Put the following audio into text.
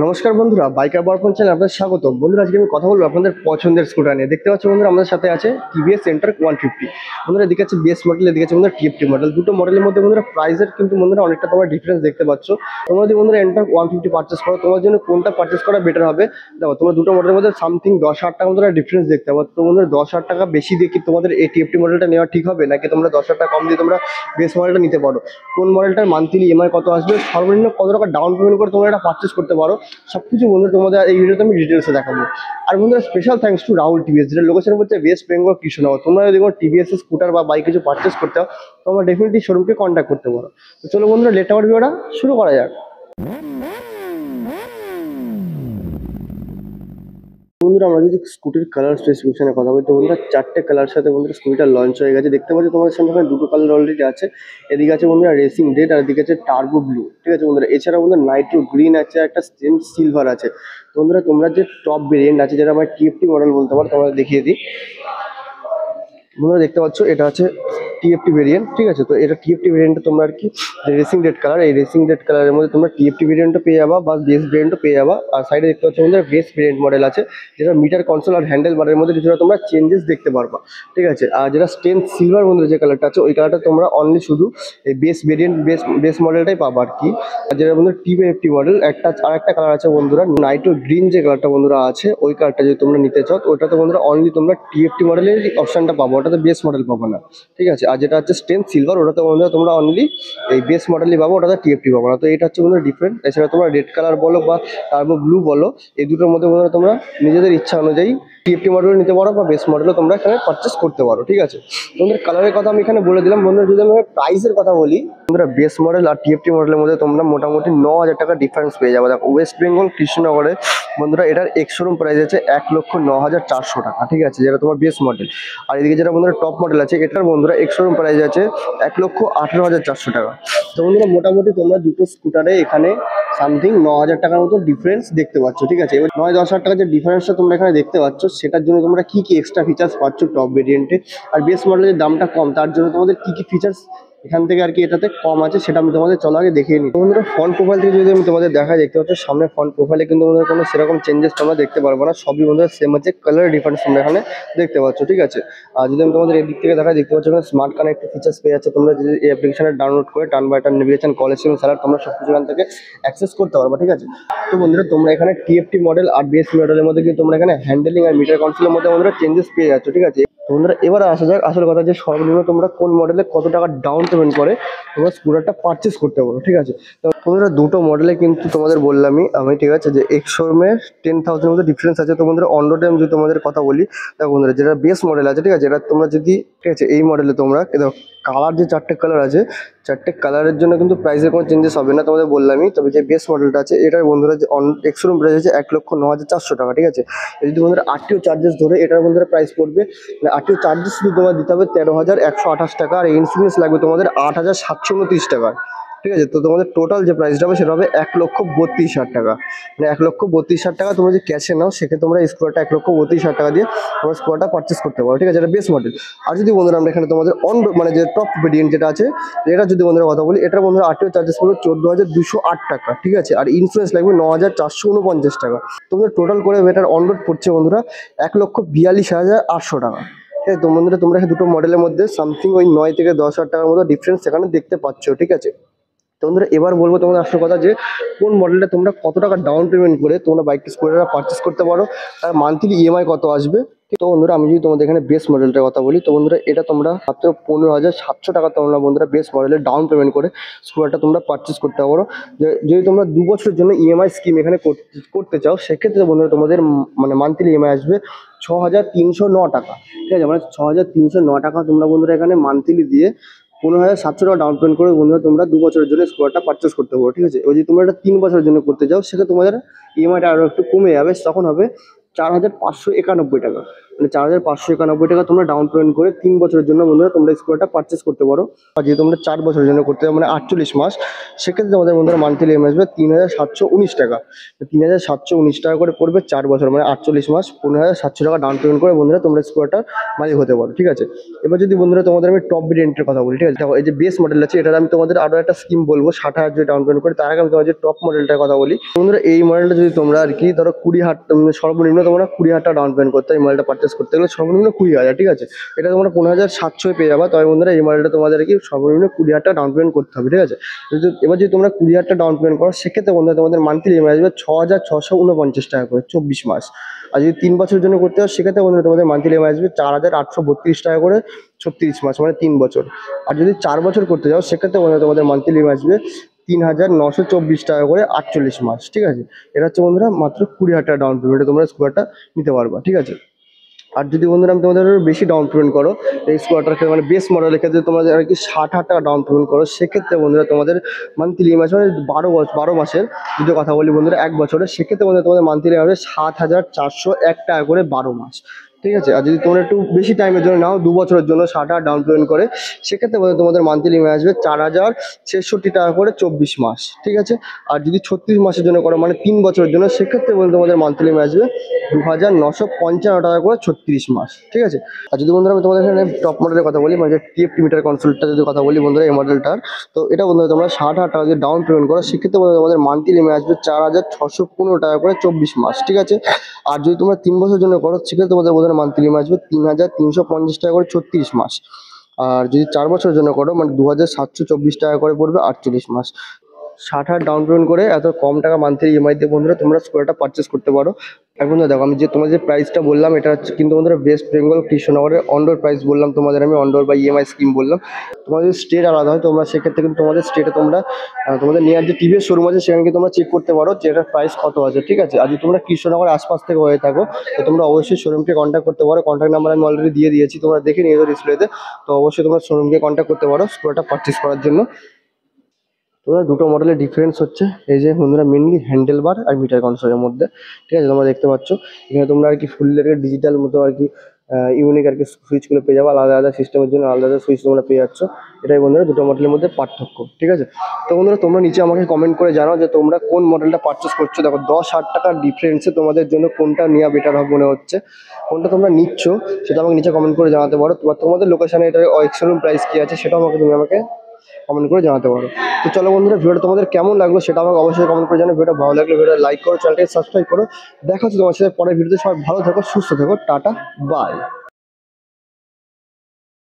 নমস্কার বন্ধুরা, বাইকার বরপন চ্যানেলে আপনাদের স্বাগত। বন্ধুরা, আজকে আমি কথা বলবো আপনাদের পছন্দের স্কুটার নিয়ে। দেখতে পাচ্ছি বন্ধুরা, আমাদের সাথে আছে টিভিএস এন্টর্ক 150। বন্ধুরা, এদিকে আছে বেস মডেল, এদিকে আছে বন্ধুরা টিএফটি মডেল। দুটো মডেলের মধ্যে বন্ধুরা প্রাইসের কিন্তু বন্ধুরা অনেকটা তোমরা ডিফারেন্স দেখতে পাচ্ছ। তোমরা যদি বন্ধুরা এন্টর্ক 150 পার্চেস করো, তোমার জন্য কোনটা পার্চেস করা বেটার হবে? দেখো, তোমরা দুটো মডেলের মধ্যে সামথিং 10,000 টাকা বন্ধুরা ডিফারেন্স দেখতে পাচ্ছ। তো বন্ধুরা, 10,000 টাকা বেশি দিয়ে কি তোমাদের এই টিএফটি মডেলটা নেওয়া ঠিক হবে, নাকি তোমরা 10,000 টাকা কম দিয়ে তোমরা বেস মডেলটা নিতে পারো? কোন মডেলটার মান্থলি ইএমআই কত আসবে, সর্বনিম্ন কত টাকা ডাউন পেমেন্ট করে তোমরা এটা পার্চেস করতে পারো, সবকিছু বন্ধুরা তোমাদের এই ভিডিওতে আমি ডিটেলসে দেখাবো। আর বন্ধুরা, special thanks to Rahul TVS, যেটা লোকেশন হচ্ছে ওয়েস্ট বেঙ্গল কৃষ্ণনগর। তোমরা যদি কোনো টিভিএস স্কুটার বা বাইক কিছু পারচেস করতে হয়, তোমরা ডেফিনেটলি শোরুমকে কন্ট্যাক্ট করতে পারো। তো চলো বন্ধুরা, লেট আওয়ার ভিডিওটা শুরু করা যাক। বন্ধুরা, আমরা যদি স্কুটির কালার স্পেসিফিকেশনের কথা বলি, তো বন্ধুরা চারটে কালার সাথে বন্ধুরা স্কুটিটা লঞ্চ হয়ে গেছে। দেখতে পাচ্ছি তোমাদের সামনে এখানে দুটো কালার অলরেডি আছে। এদিকে আছে বন্ধুরা রেসিং রেড, আর এদিকে আছে টার্বো ব্লু। ঠিক আছে বন্ধুরা, এছাড়া বন্ধুরা নাইট্রো গ্রিন আছে, একটা সিলভার আছে। তো বন্ধুরা, তোমরা যে টপ ভেরিয়েন্ট আছে, যেটা আমার টিএফটি মডেল বলতে পারো, তোমরা দেখিয়ে দিই। তোমরা দেখতে পাচ্ছ এটা আছে টিএফটি ভেরিয়েন্ট। ঠিক আছে, তো এটা টিএফটি ভেরিয়েন্টে তোমরা আর কি যে রেসিং রেড কালার, এই রেসিং রেড কালারের মধ্যে তোমরা টিএফটি ভেরিয়েন্টও পেয়ে যাবা বা বেস ভেরিয়েন্টও পেয়ে যাবা। আর সাইডে দেখতে পাচ্ছ আমাদের বেস ভেরিয়েন্ট মডেল আছে, যেটা মিটার কনসোল আর হ্যান্ডেল বারের মধ্যে কিছুটা তোমরা চেঞ্জেস দেখতে পারবা। ঠিক আছে, আর যেটা স্টেন সিলভার বন্ধুরা যে কালারটা আছে, ওই কালারটা তোমরা অনলি শুধু এই বেস ভেরিয়েন্ট বেস মডেলটাই পাবা আর কি। আর যেটা বন্ধুরা টিএফটি মডেল আর একটা কালার আছে বন্ধুরা নাইট্রো গ্রিন, যে কালারটা বন্ধুরা আছে, ওই কালারটা যদি তোমরা নিতে চাও, ওটাতে বন্ধুরা অনলি তোমরা টিএফটি মডেলের অপশনটা পাবো, ওটাতে বেস মডেল পাবো না। ঠিক আছে, আর যেটা হচ্ছে স্টেন সিলভার, ওটাতে বন্ধুরা তোমরা অনলি এই বেস মডেলই পাবো, ওটাতে টিএফটি পাবো না। তো এটা হচ্ছে বন্ধুরা ডিফারেন্ট। এছাড়া তোমরা রেড কালার বলো বা টার্বো ব্লু বলো, এই দুটোর মধ্যে বন্ধুরা তোমরা নিজেদের ইচ্ছা অনুযায়ী টিএফটি মডেল নিতে পারো বা বেস মডেলও তোমরা এখানে পারচেস করতে পারো। ঠিক আছে, তোমাদের কালারের কথা আমি এখানে বলে দিলাম। বন্ধুরা, যদি আমি প্রাইসের কথা বলি, তোমরা বেস মডেল আর টিএফটি মডেলের মধ্যে তোমরা মোটামুটি 9,000 টাকা ডিফারেন্স পেয়ে যাবে। দেখো, ওয়েস্ট বেঙ্গল কৃষ্ণনগরে বন্ধুরা এটার এক্স-শোরুম প্রাইস আছে 1,09,400 টাকা। ঠিক আছে, যেটা তোমার বেস মডেল। আর এদিকে যেটা বন্ধুরা টপ মডেল আছে, এটার বন্ধুরা এক্স-শোরুম প্রাইস আছে 1,18,400 টাকা। তো বন্ধুরা, মোটামুটি তোমরা দুটো স্কুটারে এখানে সামথিং 9,000 টাকার মতো ডিফারেন্স দেখতে পাচ্ছ। ঠিক আছে, এবার 9-10,000 টাকার যে ডিফারেন্সটা তোমরা এখানে দেখতে পাচ্ছ, সেটার জন্য তোমরা কি কি এক্সট্রা ফিচার্স পাচ্ছ টপ ভেরিয়েন্টে, আর বেস মডেলের দামটা কম, তার জন্য তোমাদের কি কি ফিচার্স এখান থেকে আর কি এটাতে কম আছে, সেটা আমি তোমাদের চলো আগে দেখিয়ে নিই। বন্ধুরা, ফ্রন্ট প্রোফাইল থেকে যদি আমি তোমাদের দেখাই, দেখতে পাচ্ছ সামনে ফ্রন্ট প্রোফাইলে কিন্তু বন্ধুরা কোনো সেরকম চেঞ্জেস তোমরা দেখতে পারবো না, সবই বন্ধুরা সেম আছে। কালার ডিফারেন্স তোমরা এখানে দেখতে পাচ্ছ। ঠিক আছে, আর যদি আমি তোমাদের এদিক থেকে দেখাই, দেখতে পাচ্ছ এখানে স্মার্ট কানেক্ট ফিচার্স পেয়ে যাচ্ছে। তোমরা যদি এই অ্যাপ্লিকেশনে ডাউনলোড করে turn by turn navigation, call SMS স্যালার, তোমরা সব কিছু এখান থেকে অ্যাক্সেস করতে পারবে। ঠিক আছে, তো বন্ধুরা তোমরা এখানে টিএফটি মডেল আর বেস মডেলের মধ্যে কিন্তু তোমরা এখানে হ্যান্ডেলিং আর মিটার কন্ট্রোলের মধ্যে বন্ধুরা চেঞ্জেস পেয়ে যাচ্ছ। ঠিক আছে, তো বন্ধুরা এবার আসা যাক আসল কথা, যে সর্বনিম্ন তোমরা কোন মডেলে কত টাকা ডাউন পেমেন্ট করে তোমরা স্কুটারটা পারচেস করতে পারো। ঠিক আছে, তো বন্ধুরা দুটো মডেলে কিন্তু তোমাদের বললামই আমি। ঠিক আছে, যে এক্স শোরুমে 10,000 মধ্যে ডিফারেন্স আছে। তো বন্ধুরা অন রোডে আমি যদি তোমাদের কথা বলি, দেখো বন্ধুরা যেটা বেস মডেল আছে, ঠিক আছে, এটা তোমরা যদি, ঠিক আছে, এই মডেলে তোমরা দেখো কালার যে চারটে কালার আছে, চারটে কালারের জন্য কিন্তু প্রাইসের কোনো চেঞ্জেস হবে না, তোমাদের বললামই। তবে যে বেস মডেলটা আছে, এটার বন্ধুরা যে এক্স শোরুম প্রাইস আছে 1,09,400 টাকা। ঠিক আছে, যদি বন্ধুরা আরটিও চার্জেস ধরে এটার বন্ধুরা প্রাইস পড়বে, আরটিও চার্জেস শুধু তোমার দিতে হবে 13,128 টাকা, আর ইন্স্যুরেন্স লাগবে তোমাদের 8,729 টাকা। ঠিক আছে, তো তোমাদের টোটাল যে প্রাইসটা হবে সেটা হবে 1,32,000 টাকা। মানে 1,32,000 টাকা তোমরা যদি ক্যাশে নাও, সেক্ষেত্রে তোমরা স্কোয়ারটা 1,32,000 টাকা দিয়ে তোমরা স্কোয়ারটা পারচেস করতে পারো। ঠিক আছে, এটা বেস মডেল। আর যদি বন্ধুরা আমরা এখানে তোমাদের মানে যে টপ ভেরিয়েন্ট যেটা আছে, এটা যদি বন্ধুরা কথা বলি, এটা বন্ধুরা আরটিও চার্জেস পড়বে 14,208 টাকা। ঠিক আছে, আর ইন্স্যুরেন্স লাগবে 9,449 টাকা। তোমাদের টোটাল করে এটার অন রোড পড়ছে বন্ধুরা 1,42,800 টাকা। ঠিক আছে, তো বন্ধুরা তোমরা দুটো মডেলের মধ্যে সামথিং ওই 9 থেকে 10,000 টাকার মতো ডিফারেন্স সেখানে দেখতে পাচ্ছ। ঠিক আছে, তো বন্ধুরা এবার বলবো তোমাদের আসল কথা, যে কোন মডেলটা তোমরা কত টাকা ডাউন পেমেন্ট করে তোমরা বাইকটা স্কুটারটা পারচেস করতে পারো, তার মান্থলি ইএমআই কত আসবে। তো বন্ধুরা আমি যদি তোমাদের এখানে বেস মডেলটার কথা বলি, তো বন্ধুরা এটা তোমরা মাত্র 15,700 টাকা তোমরা বন্ধুরা বেস মডেলের ডাউন পেমেন্ট করে স্কুটারটা তোমরা পারচেস করতে পারো। যদি তোমরা 2 বছরের জন্য ইএমআই স্কিম এখানে করতে চাও, সেক্ষেত্রে বন্ধুরা তোমাদের মানে মান্থলি ইএমআই আসবে 6,309 টাকা। ঠিক আছে, মানে 6,309 টাকা তোমরা বন্ধুরা এখানে মান্থলি দিয়ে 15,700 টাকা ডাউন পেমেন্ট করে বন্ধুরা তোমরা 2 বছরের জন্য স্কুটারটা পারচেস করতে পারো। ঠিক আছে, ওই যদি তোমরা এটা 3 বছরের জন্য করতে চাও, সেক্ষেত্রে তোমাদের ইএমআইটা আরও একটু কমে যাবে, তখন হবে 4,591 টাকা। মানে 4,591 টাকা তোমরা ডাউন পেমেন্ট করে 3 বছরের জন্য বন্ধুরা তোমরা স্কুটারটা পারচেস করতে পারো। আর যদি তোমরা 4 বছরের জন্য করতে চাও মানে 48 মাস, সেক্ষেত্রে তোমাদের বন্ধুরা মান্থলি ইএমআই আসবে 3,719 টাকা। 3,719 টাকা করে পড়বে 4 বছর মানে 48 মাস, 15,700 টাকা ডাউন পেমেন্ট করে বন্ধুরা তোমরা স্কুটারটার মালিক হতে পারো। ঠিক আছে, এবার যদি বন্ধুরা তোমাদের আমি টপ ভেরিয়েন্টের কথা বলি, ঠিক আছে, দেখো এই যে বেস মডেল আছে এটার আমি তোমাদের আরো একটা স্কিম বলবো 60,000 যদি ডাউন পেমেন্ট করে। তার আগে আমি তোমাদের টপ মডেলটার কথা বলি। বন্ধুরা এই মডেলটা যদি তোমরা আর কি ধরো 20,000 সর্বনিম্ন তোমরা 20,000 টাকা ডাউন পেমেন্ট করতে হয়। এই মডেলটা পারচেস করতে গেলে সর্বনিম্ন 20,000, ঠিক আছে, এটা তোমরা 15,700 পেয়ে যাবা। তবে বন্ধুরা এই মডেলটা তোমাদের আর কি সর্বনিম্ন 20,000 টাকা ডাউন পেমেন্ট করতে হবে। ঠিক আছে, এবার যদি তোমরা 20,000 টাকা ডাউন পেমেন্ট করো সেক্ষেত্রে বন্ধুরা তোমাদের মান্থলি ইএমআই আসবে 6,649 টাকা করে 24 মাস। আর যদি 3 বছরের জন্য করতে হয় সেক্ষেত্রে বন্ধুরা তোমাদের মান্থলি ইএমআই আসবে 4,832 টাকা করে 36 মাস মানে 3 বছর। আর যদি 4 বছর করতে যাও সেক্ষেত্রে বন্ধুরা তোমাদের মান্থলি ইএমআই আসবে 3,924 টাকা করে 48 মাস। ঠিক আছে, এটা হচ্ছে বন্ধুরা মাত্র 20,000 টাকা ডাউন পেমেন্টে তোমরা স্কুটারটা নিতে পারবা। ঠিক আছে, আর যদি বন্ধুরা আমি তোমাদের আরো বেশি ডাউন পেমেন্ট করো এই স্কুটারকে মানে বেস মডেলের ক্ষেত্রে তোমাদের আর কি 60,000 টাকা ডাউন পেমেন্ট করো সেক্ষেত্রে বন্ধুরা তোমাদের মান্থলি ইএমআই মানে 12 মাসের যদি কথা বলি বন্ধুরা 1 বছরে, সেক্ষেত্রে বন্ধুরা তোমাদের মান্থলি হবে 7,401 টাকা করে 12 মাস। ঠিক আছে, আর যদি তোমরা একটু বেশি টাইমের জন্য নাও 2 বছরের জন্য 60,000 ডাউন পেমেন্ট করে সেক্ষেত্রে বন্ধুরা তোমাদের মান্থলি ইএমআই আসবে 4,066 টাকা করে 24 মাস। ঠিক আছে, আর যদি 36 মাসের জন্য করো মানে 3 বছরের জন্য সেক্ষেত্রে বন্ধুরা তোমাদের মান্থলি ইএমআই আসবে 2,955 টাকা করে 36 মাস। ঠিক আছে, আর যদি বন্ধুরা আমি তোমাদের এখানে টপ মডেলের কথা বলি মানে যে টিএফটি মিটার কনসোলটা যদি কথা বলি বন্ধুরা এই মডেলটার, তো এটা বন্ধুরা তোমরা 60,000 টাকা যদি ডাউন পেমেন্ট করো সেক্ষেত্রে বন্ধুরা তোমাদের মান্থলি ইএমআই আসবে 4,615 টাকা করে 24 মাস। ঠিক আছে, আর যদি তোমরা 3 বছরের জন্য করো সেক্ষেত্রে তোমাদের মান্থলি ইএমআই আসবে 3,350 টাকা করে 36 মাস। আর যদি 4 বছরের জন্য করো মানে 2,724 টাকা করে পড়বে 48 মাস। 60,000 ডাউন পেমেন্ট করে এত কম টাকা মান্থলি ইএমআই দিয়ে বন্ধুরা তোমরা স্কুটারটা পারচেস করতে পারো। আর বন্ধুরা দেখো আমি যে তোমাদের যে প্রাইসটা বললাম এটা হচ্ছে কিন্তু বন্ধুরা ওয়েস্ট বেঙ্গল কৃষ্ণনগরের অন্ডোর প্রাইস বললাম তোমাদের, আমি অন্ডোর বা ইএমআই স্কিম বললাম। তোমাদের স্টেট আলাদা হয় তোমরা সেক্ষেত্রে কিন্তু তোমাদের স্টেটে তোমরা তোমাদের নিয়ার যে টিভিএস শোরুম আছে সেখানে কিন্তু তোমরা চেক করতে পারো যে এটার প্রাইস কত আছে। ঠিক আছে, আর যদি তোমরা কৃষ্ণনগরের আশপাশ থেকে হয়ে থাকো তো তোমরা অবশ্যই শোরুমকে কন্ট্যাক্ট করতে পারো। কন্ট্যাক্ট নাম্বার আমি অলরেডি দিয়ে দিয়েছি, তোমরা দেখে নিয়েছো ডিসপ্লেতে। তো অবশ্যই তোমরা শোরুমকে কন্ট্যাক্ট করতে পারো স্কুটারটা পারচেস করার জন্য। তোমরা দুটো মডেলের ডিফারেন্স হচ্ছে এই যে বন্ধুরা মেনলি হ্যান্ডেল বার আর মিটার কনসোলের মধ্যে। ঠিক আছে, তোমরা দেখতে পাচ্ছ এখানে তোমরা আর কি ফুল ডিজিটাল মতো আর কি ইউনিক আর কি সুইচগুলো পেয়ে যাবো, আলাদা আলাদা সিস্টেমের জন্য আলাদা আলাদা সুইচ তোমরা পেয়ে যাচ্ছ। এটাই বন্ধুরা দুটো মডেলের মধ্যে পার্থক্য। ঠিক আছে, তো বন্ধুরা তোমরা নিচে আমাকে কমেন্ট করে জানাও যে তোমরা কোন মডেলটা পারচেস করছো। দেখো 10,000 টাকার ডিফারেন্সে তোমাদের জন্য কোনটা নেওয়া বেটার হবে মনে হচ্ছে, কোনটা তোমরা নিচ্ছ সেটা আমাকে নিচে কমেন্ট করে জানাতে পারো। তোমাদের লোকেশনে এটার এক্সশোরুম প্রাইস কি আছে সেটাও আমাকে কমেন্ট করে জানাতে পারো। তো চলো বন্ধুরা ভিডিওটা তোমাদের কেমন লাগলো সেটা আমাকে অবশ্যই কমেন্ট করে জানাও। ভিডিওটা ভালো লাগলে ভিডিওটা লাইক করো, চ্যানেলটাকে সাবস্ক্রাইব করো। দেখা হচ্ছে তোমার সাথে পরের ভিডিওতে। সবাই ভালো থাকো, সুস্থ থাকো, টাটা, বাই।